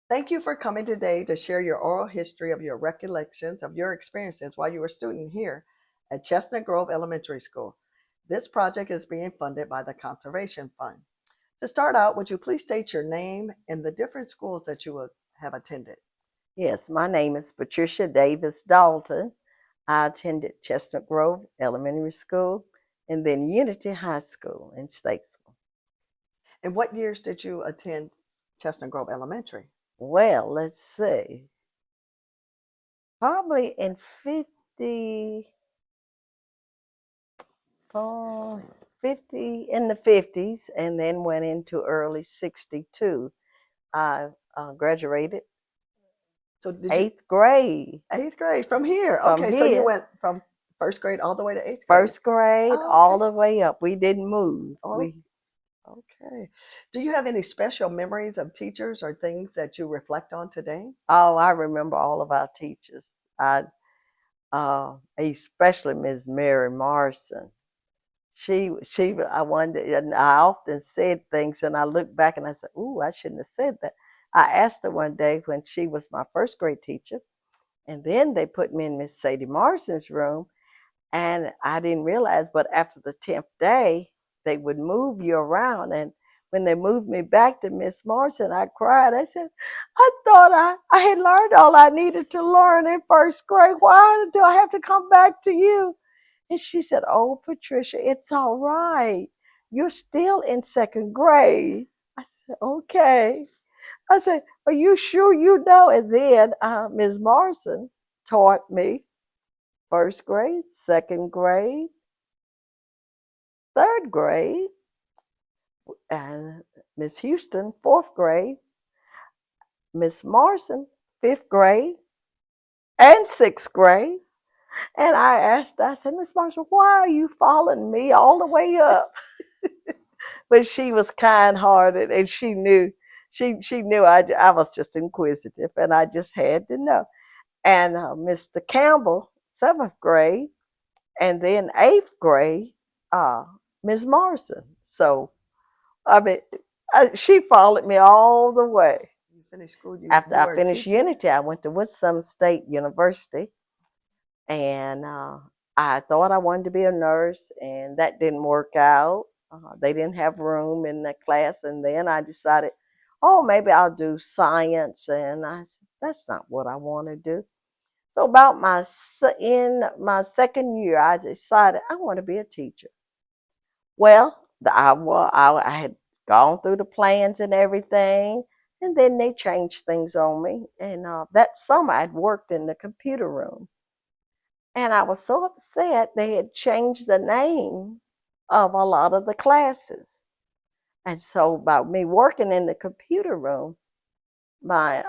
Thank you for coming today to share your oral history of your recollections of your experiences while you were a student here at Chestnut Grove Elementary School. This project is being funded by the Conservation Fund. To start out, would you please state your name and the different schools that you have attended? Yes, my name is Patricia Davis Dalton. I attended Chestnut Grove Elementary School and then Unity High School in Statesville. And what years did you attend Chestnut Grove Elementary? Well, let's see. Probably in 50, oh, 50 in the 50s, and then went into early 62. I graduated So did you 8th grade eighth grade from here? from Okay, so you here. went from first grade all the way to eighth grade. First grade Oh, all okay. the way up. We didn't move. Oh, We okay. Do you have any special memories of teachers or things that you reflect on today? Oh, I remember all of our teachers. I especially Miss Mary Morrison. I wondered, and I often said things, and I look back and I said, "Ooh, I shouldn't have said that." I asked her one day when she was my first grade teacher, and then they put me in Miss Sadie Morrison's room, and I didn't realize, but after the 10th day, they would move you around. And when they moved me back to Miss Morrison, I cried. I said, I thought I had learned all I needed to learn in first grade. Why do I have to come back to you? And she said, Oh, Patricia, it's all right. You're still in second grade. I said, Okay. I said, Are you sure you know? And then Ms. Morrison taught me first grade, second grade, third grade, and Miss Houston, fourth grade, Miss Morrison, fifth grade, and sixth grade. And I said, Miss Morrison, why are you following me all the way up? But she was kind hearted and she knew I was just inquisitive and I just had to know. And Mr. Campbell, seventh grade, and then eighth grade, uh, Miss Morrison. So I mean, she followed me all the way. You finished school, After you I were finished teaching? Unity, I went to Wisconsin State University, and I thought I wanted to be a nurse, and that didn't work out. They didn't have room in the class, and then I decided, oh, maybe I'll do science, and I said, that's not what I want to do. So about in my second year, I decided I want to be a teacher. Well, I had gone through the plans and everything, and then they changed things on me. And that summer, I'd worked in the computer room, and I was so upset they had changed the name of a lot of the classes. And so, about me working in the computer room, my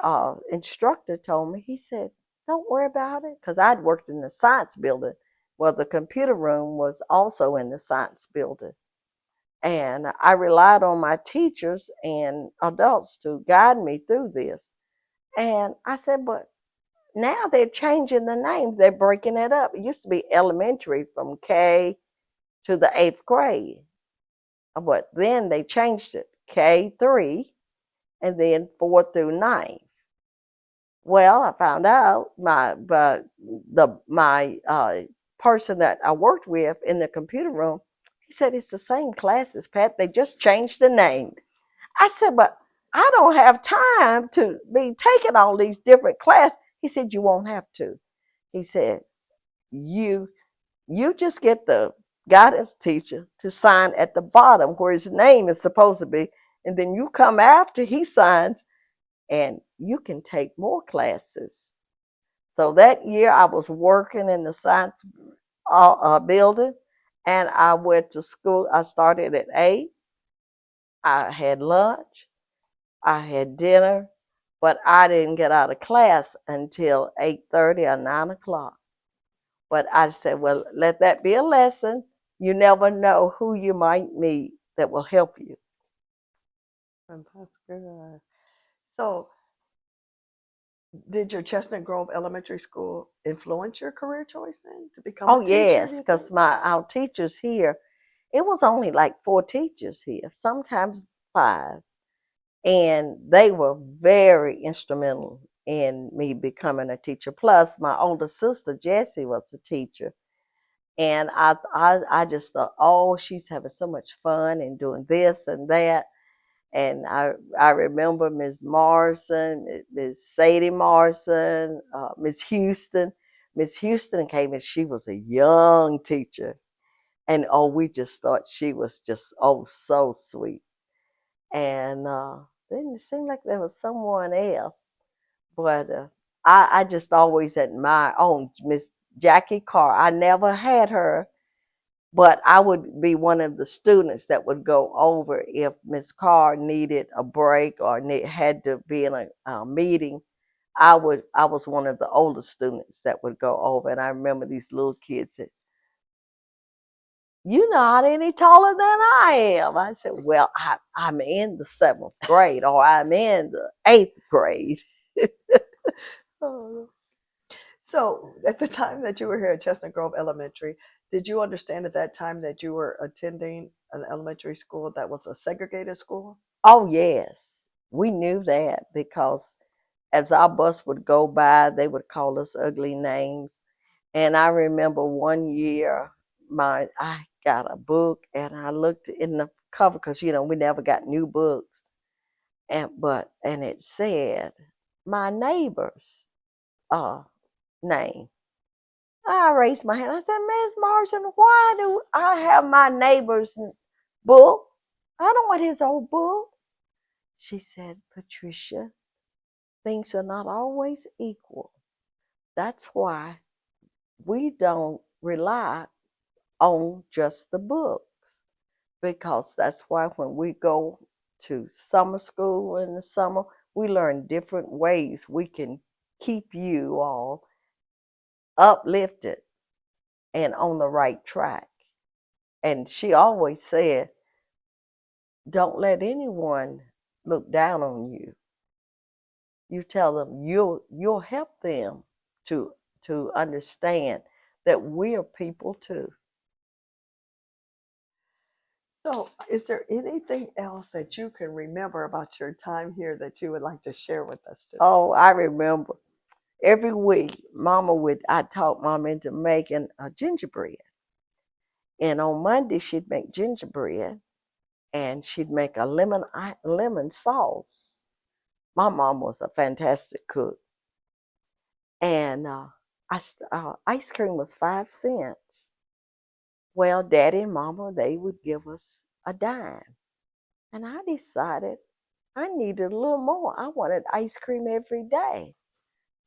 instructor told me, he said, don't worry about it, because I'd worked in the science building. Well, the computer room was also in the science building. And I relied on my teachers and adults to guide me through this. And I said, but now they're changing the name. They're breaking it up. It used to be elementary from K to the 8th grade. But then they changed it K3 and then 4 through 9. Well, I found out my person that I worked with in the computer room, he said it's the same classes, Pat. They just changed the name. I said, but I don't have time to be taking all these different classes. He said, you won't have to. He said, you you just get the guidance teacher to sign at the bottom where his name is supposed to be, and then you come after he signs and you can take more classes. So that year I was working in the science building, and I went to school. I started at 8. I had lunch, I had dinner, but I didn't get out of class until 8:30 or 9 o'clock. But I said, well, let that be a lesson. You never know who you might meet that will help you. Fantastic. So, did your Chestnut Grove Elementary School influence your career choice then to become a Oh teacher, do yes, you because think? my our teachers here, it was only like 4 teachers here, sometimes 5. And they were very instrumental in me becoming a teacher. Plus, my older sister Jessie was a teacher, and I just thought, oh, she's having so much fun and doing this and that. And I remember Ms. Morrison, Ms. Sadie Morrison, Ms. Houston. Ms. Houston came and she was a young teacher. And oh, we just thought she was just, oh, so sweet. And then it seemed like there was someone else. But I just always admired, oh, Miss Jackie Carr. I never had her, but I would be one of the students that would go over if Miss Carr needed a break or had to be in a meeting. I was one of the older students that would go over, and I remember these little kids that, you're not any taller than I am. I said, well, I'm in the 7th grade, or I'm in the 8th grade. Oh. So, at the time that you were here at Chestnut Grove Elementary, did you understand at that time that you were attending an elementary school that was a segregated school? Oh, yes, we knew that because as our bus would go by, they would call us ugly names. And I remember one year, I got a book and I looked in the cover because we never got new books, and it said my neighbor's uh name. I raised my hand. I said, Miss Morrison, why do I have my neighbor's book? I don't want his old book. She said, Patricia, things are not always equal. That's why we don't rely on just the books, because that's why when we go to summer school in the summer, we learn different ways we can keep you all uplifted and on the right track. And she always said, don't let anyone look down on you. You tell them you'll help them to understand that we're people too. So, is there anything else that you can remember about your time here that you would like to share with us today? Oh, I remember every week I taught Mama into making a gingerbread. And on Monday she'd make gingerbread and she'd make a lemon sauce. My mom was a fantastic cook. And ice cream was 5 cents. Well, Daddy and Mama, they would give us a dime. And I decided I needed a little more. I wanted ice cream every day.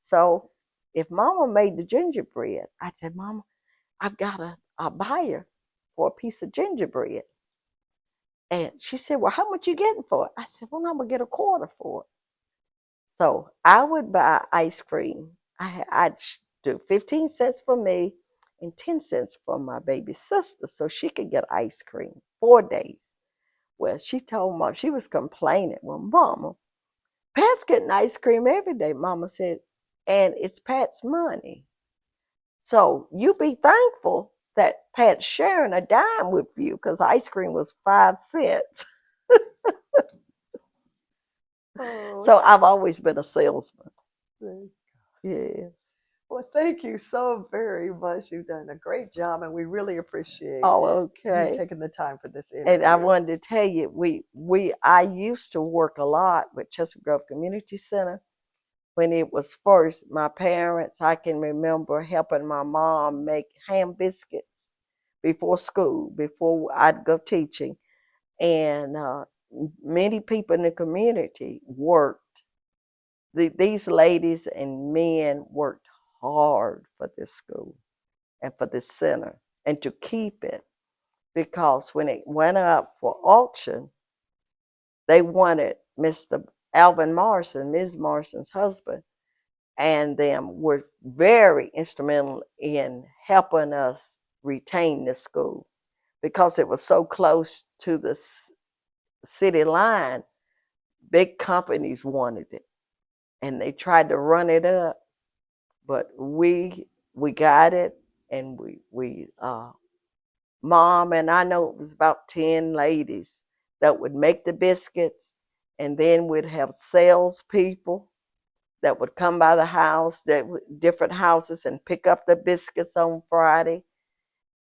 So if Mama made the gingerbread, I said, Mama, I've got a buyer for a piece of gingerbread. And she said, well, how much you getting for it? I said, well, I'm going to get a quarter for it. So I would buy ice cream. I'd do 15 cents for me and 10 cents for my baby sister so she could get ice cream 4 days. Well, she told Mom, she was complaining. Well, Mama, Pat's getting ice cream every day. Mama said, and it's Pat's money. So you be thankful that Pat's sharing a dime with you because ice cream was 5 cents. Oh, So I've always been a salesman. Yeah. well, thank you so very much. You've done a great job, and we really appreciate Oh, you okay. taking the time for this And I interview. wanted to tell you, I used to work a lot with Chesapeake Grove Community Center when it was first. My parents, I can remember helping my mom make ham biscuits before school, before I'd go teaching, and many people in the community worked. These ladies and men worked hard for this school and for this center and to keep it, because when it went up for auction, they wanted Mr. Alvin Morrison, Ms. Morrison's husband, and them were very instrumental in helping us retain the school because it was so close to the city line. Big companies wanted it, and they tried to run it up, but we got it, and we Mom and I know it was about 10 ladies that would make the biscuits, And then we'd have salespeople that would come by the house, different houses, and pick up the biscuits on Friday.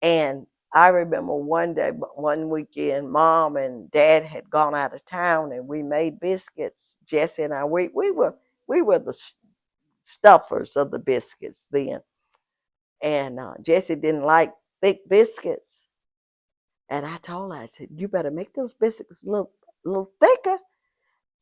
And I remember one day, one weekend, Mom and Dad had gone out of town, and we made biscuits. Jesse and I, we were the stuffers of the biscuits then. And Jesse didn't like thick biscuits, and I told her, I said, "You better make those biscuits a little thicker."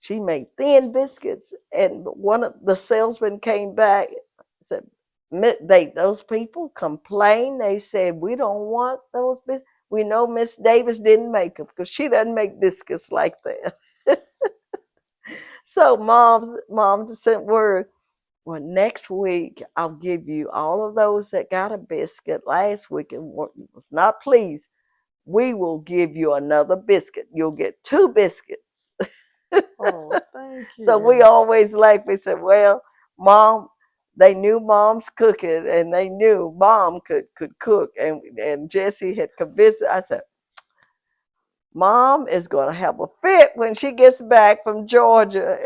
She made thin biscuits, and one of the salesmen came back and said, those people complained. They said, "We don't want those biscuits. We know Miss Davis didn't make them because she doesn't make biscuits like that." So mom sent word. Well, next week I'll give you all of those that got a biscuit last week and was not pleased. We will give you another biscuit. You'll get 2 biscuits. Oh, thank So we you. always laugh. We said, "Well, Mom, they knew Mom's cooking, and they knew Mom could cook." And Jessie had convinced her. I said, "Mom is going to have a fit when she gets back from Georgia,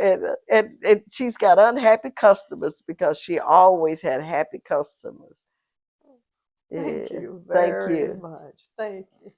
and she's got unhappy customers because she always had happy customers." Thank Yeah, you thank very you. much. Thank you.